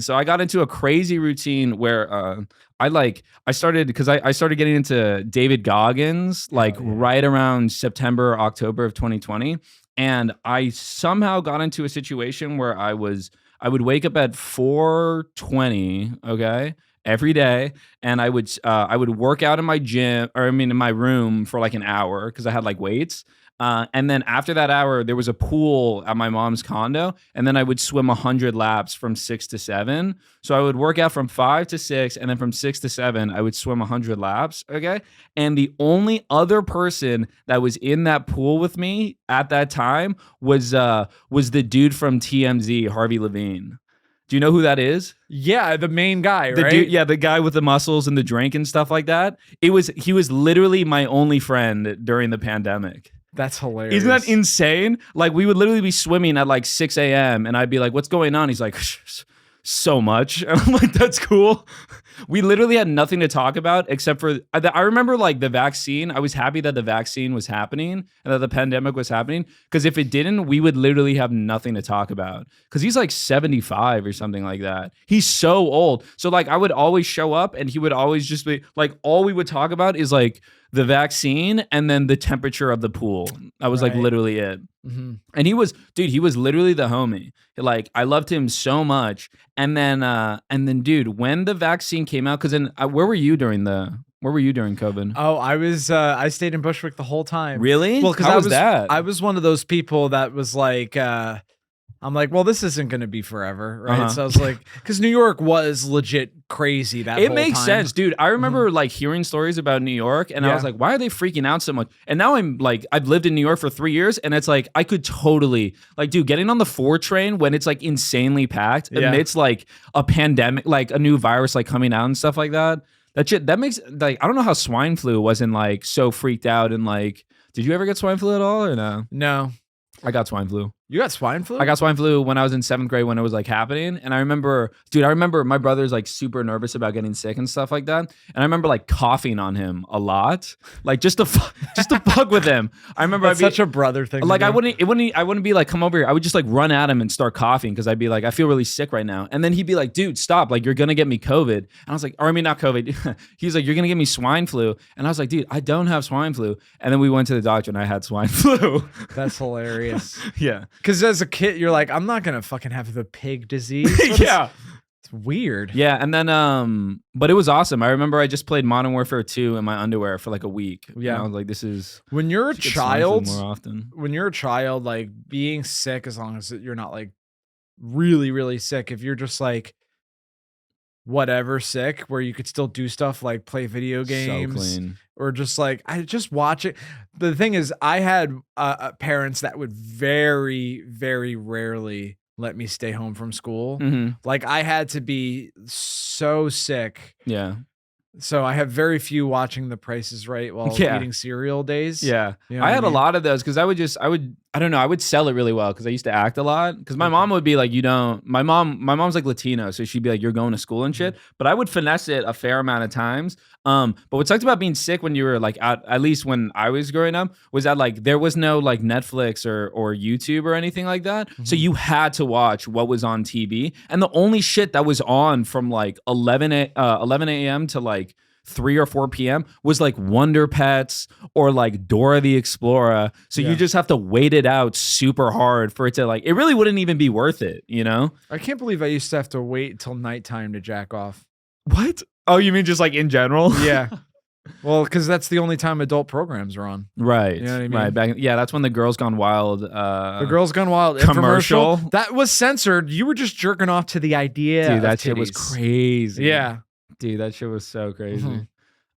So I got into a crazy routine where I started because I started getting into David Goggins like right around September, October of 2020. And I somehow got into a situation where I would wake up at 4:20, okay, every day, and I would work out in my gym, or I mean in my room for like an hour because I had like weights. And then after that hour, there was a pool at my mom's condo, and then I would swim 100 laps from 6 to 7. So I would work out from 5 to 6, and then from 6 to 7, I would swim 100 laps. Okay, and the only other person that was in that pool with me at that time was the dude from TMZ, Harvey Levin. Do you know who that is? Yeah, the main guy, right? Dude, yeah, the guy with the muscles and the drink and stuff like that. He was literally my only friend during the pandemic. That's hilarious. Isn't that insane? Like, we would literally be swimming at like 6 a.m. and I'd be like, what's going on? He's like, so much. And I'm like, that's cool. We literally had nothing to talk about except for, I remember like the vaccine. I was happy that the vaccine was happening and that the pandemic was happening, because if it didn't, we would literally have nothing to talk about, because he's like 75 or something like that. He's so old. So like I would always show up and he would always just be like, all we would talk about is like the vaccine and then the temperature of the pool. That was like literally it. Mm-hmm. And he was literally the homie. Like, I loved him so much. And then dude, when the vaccine came out, because then where were you during COVID? Oh, I stayed in Bushwick the whole time. Really? Well, because I I was one of those people that was like, I'm like, well, this isn't going to be forever, right? So I was like, because New York was legit crazy that whole time. It makes sense, dude. I remember like hearing stories about New York, and I was like, why are they freaking out so much? And now I'm like, I've lived in New York for 3 years, and it's like, I could totally, like, dude, getting on the 4 train when it's like insanely packed amidst like a pandemic, like a new virus like coming out and stuff like that. That shit, that makes, like, I don't know how swine flu wasn't like so freaked out. And like, did you ever get swine flu at all or no? No. I got swine flu. You got swine flu? I got swine flu when I was in 7th grade when it was like happening. And I remember my brother's like super nervous about getting sick and stuff like that. And I remember like coughing on him a lot, like just to fuck with him. I remember That's such a brother thing. Like I wouldn't be like, come over here. I would just like run at him and start coughing, because I'd be like, I feel really sick right now. And then he'd be like, dude, stop. Like, you're going to get me COVID. And I was like, or I mean, not COVID. He's like, you're going to get me swine flu. And I was like, dude, I don't have swine flu. And then we went to the doctor and I had swine flu. That's hilarious. Yeah. Because as a kid, you're like, I'm not gonna fucking have the pig disease. Yeah, it's weird. Yeah, and then but it was awesome. I remember I just played Modern Warfare 2 in my underwear for like a week. Yeah, and I was like, this is when you're a child. More often. When you're a child, like being sick, as long as you're not like really, really sick. If you're just like whatever sick, where you could still do stuff like play video games, so clean. Or just like I just watch it. The thing is, I had parents that would very, very rarely let me stay home from school. Mm-hmm. Like, I had to be so sick. Yeah. So I have very few watching The Price is Right while eating cereal days. Yeah. You know I had mean? a lot of those, because I would sell it really well, because I used to act a lot. Because my mom would be like, my mom's like Latino, so she'd be like, you're going to school and shit. But I would finesse it a fair amount of times. But what sucked about being sick when you were like at least when I was growing up, was that like there was no like Netflix or YouTube or anything like that. Mm-hmm. So you had to watch what was on TV. And the only shit that was on from like 11 a.m. to like 3 or 4 p.m. was like Wonder Pets or like Dora the Explorer. So you just have to wait it out super hard for it to like, it really wouldn't even be worth it, you know? I can't believe I used to have to wait till nighttime to jack off. What? Oh, you mean just like in general? Yeah. Well, because that's the only time adult programs are on. Right. You know what I mean? Right. That's when the Girls Gone Wild. The Girls Gone Wild commercial. That was censored. You were just jerking off to the idea. Dude, that titties. shit was crazy. Yeah. Dude, that shit was so crazy.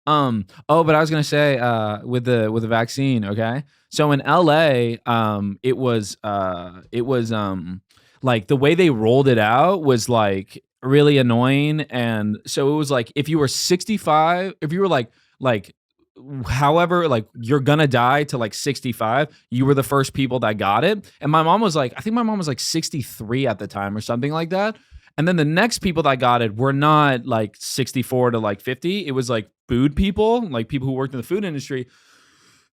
Mm-hmm. But I was gonna say, with the vaccine, okay. So in LA, it was like the way they rolled it out was like really annoying. And so it was like, if you were 65, if you were like however, like you're gonna die to like 65, you were the first people that got it. And my mom was like, I think my mom was like 63 at the time or something like that. And then the next people that got it were not like 64 to like 50. It was like food people, like people who worked in the food industry.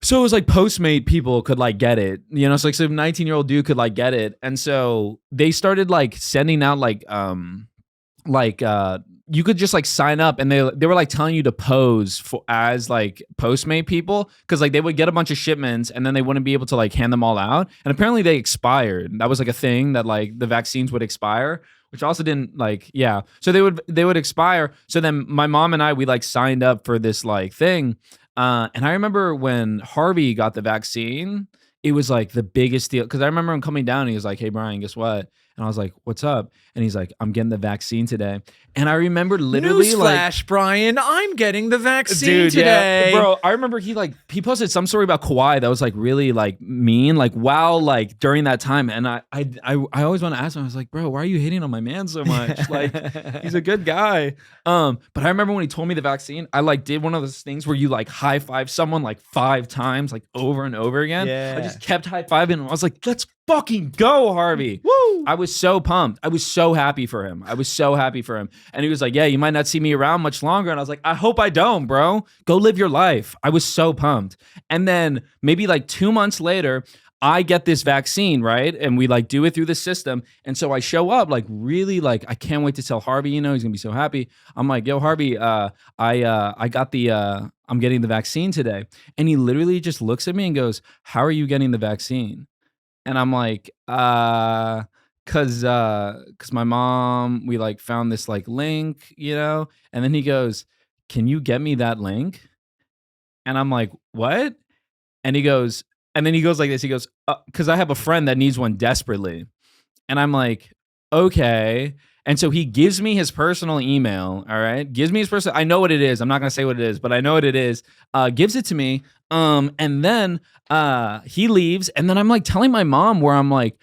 So it was like Postmate people could like get it, you know, so like some 19-year-old dude could like get it. And so they started like sending out like like you could just like sign up, and they were like telling you to pose for as like Postmate people, because like they would get a bunch of shipments and then they wouldn't be able to like hand them all out, and apparently they expired. That was like a thing, that like the vaccines would expire, which also didn't like, yeah, so they would expire. So then my mom and I, we like signed up for this like thing, and I remember when Harvey got the vaccine, it was like the biggest deal, because I remember him coming down and he was like, "Hey Brian, guess what?" And I was like, "What's up?" And he's like, "I'm getting the vaccine today." And I remember literally Newsflash, Brian, I'm getting the vaccine today. Yeah, bro. I remember he posted some story about Kawhi that was like really like mean, like while like during that time. And I always want to ask him, I was like, "Bro, why are you hating on my man so much? Like, he's a good guy." But I remember when he told me the vaccine, I like did one of those things where you like high five someone like 5 times, like over and over again. Yeah. I just kept high fiving him. I was like, "Let's fucking go, Harvey." Woo! I was so pumped. I was so happy for him. And he was like, "Yeah, you might not see me around much longer." And I was like, "I hope I don't, bro. Go live your life." I was so pumped. And then maybe like 2 months later, I get this vaccine, right? And we like do it through the system. And so I show up like really like, I can't wait to tell Harvey, he's gonna be so happy. I'm like, "Yo, Harvey, I got the I'm getting the vaccine today." And he literally just looks at me and goes, "How are you getting the vaccine?" And I'm like, cause my mom, we like found this like link, and then he goes, "Can you get me that link?" And I'm like, "What?" And then he goes like this, he goes, "Cause I have a friend that needs one desperately." And I'm like, "Okay." And so he gives me his personal email. All right. Gives me his personal, I know what it is. I'm not going to say what it is, but I know what it is. Gives it to me. And then he leaves. And then I'm like telling my mom, where I'm like,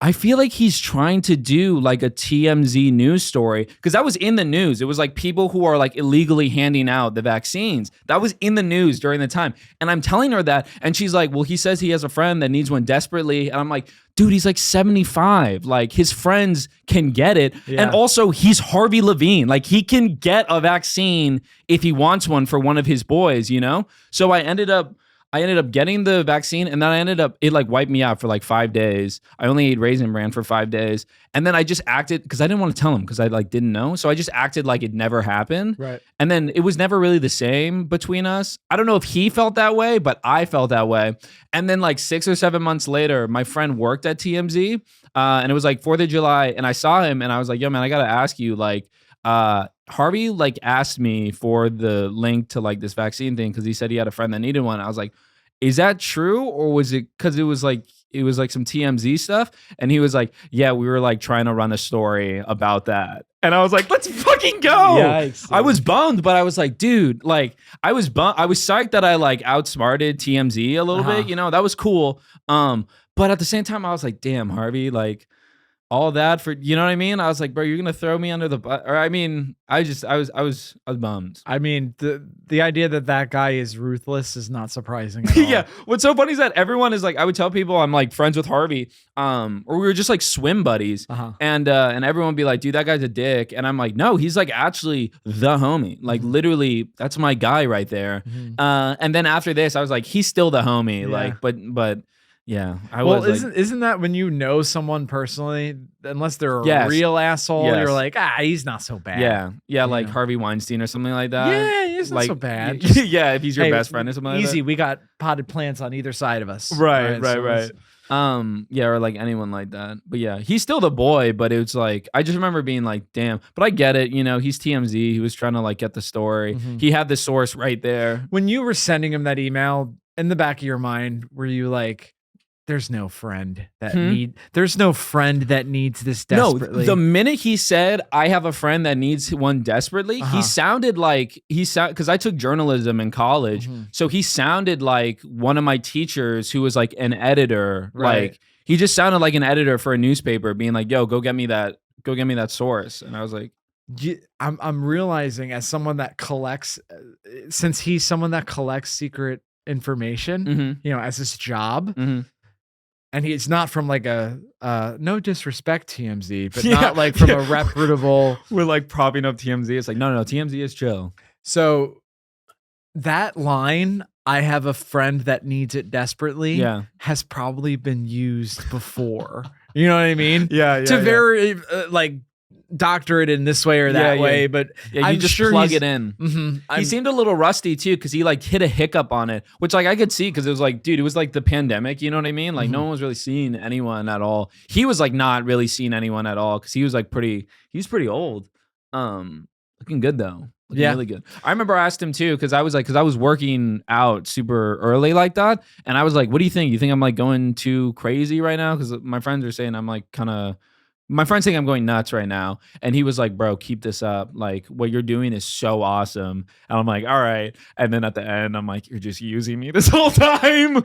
I feel like he's trying to do like a TMZ news story, because that was in the news. It was like people who are like illegally handing out the vaccines. That was in the news during the time. And I'm telling her that, and she's like, "Well, he says he has a friend that needs one desperately." And I'm like, "Dude, he's like 75. Like his friends can get it." Yeah. And also he's Harvey Levin. Like he can get a vaccine if he wants one for one of his boys, So I ended up getting the vaccine, and then it like wiped me out for like 5 days. I only ate Raisin Bran for 5 days. And then I just acted, because I didn't want to tell him, because I like didn't know. So I just acted like it never happened. Right. And then it was never really the same between us. I don't know if he felt that way, but I felt that way. And then like 6 or 7 months later, my friend worked at TMZ, and it was like 4th of July, and I saw him, and I was like, "Yo, man, I got to ask you, like, Harvey like asked me for the link to like this vaccine thing, because he said he had a friend that needed one." I was like, "Is that true, or was it because it was like some TMZ stuff?" And he was like, "Yeah, we were like trying to run a story about that." And I was like, "Let's fucking go!" Yikes. I was bummed, but I was like, dude, like I was psyched that I like outsmarted TMZ a little bit. That was cool. But at the same time, I was like, "Damn, Harvey, like." All that for, you know what I mean? I was like, "Bro, you're gonna throw me under the bus." Or I mean, I was bummed. I mean, the idea that guy is ruthless is not surprising at all. Yeah. What's so funny is that everyone is like, I would tell people I'm like friends with Harvey, or we were just like swim buddies, and everyone would be like, "Dude, that guy's a dick," and I'm like, "No, he's like actually the homie. Like literally, that's my guy right there." And then after this, I was like, "He's still the homie." Yeah. Like, but. Yeah, isn't that when you know someone personally, unless they're a real asshole, you're like, he's not so bad. Yeah, like Harvey Weinstein or something like that. Yeah, he's not so bad. Yeah, if he's your best friend or something like that. Easy, we got potted plants on either side of us. Right. Yeah, or like anyone like that. But yeah, he's still the boy, but it's like, I just remember being like, damn. But I get it, he's TMZ. He was trying to like get the story. He had the source right there. When you were sending him that email, in the back of your mind, were you like, there's no friend that needs this desperately? No, the minute he said, "I have a friend that needs one desperately," he sounded like because I took journalism in college, so he sounded like one of my teachers who was like an editor. Right. Like he just sounded like an editor for a newspaper, being like, "Yo, go get me that source." And I was like, I'm realizing, as someone that collects, since he's someone that collects secret information, as his job. And it's not from like a no disrespect TMZ, but not like from a reputable. We're like propping up TMZ. It's like, no, TMZ is chill. So that line, "I have a friend that needs it desperately," has probably been used before. You know what I mean? Yeah. To very like doctor it in this way or that way, but you I'm just sure plug it in. He seemed a little rusty too, because he like hit a hiccup on it, which like I could see, because it was like, dude, it was like the pandemic, you know what I mean? Like no one was really seeing anyone at all. He was like not really seeing anyone at all, because he was like pretty old. Looking good though. Looking really good. I remember I asked him too, because I was working out super early like that, and I was like, what do you think? You think I'm like going too crazy right now? Because my friends are saying I'm like kind of, my friends think I'm going nuts right now. And he was like, bro, keep this up. Like what you're doing is so awesome. And I'm like, all right. And then at the end, I'm like, you're just using me this whole time.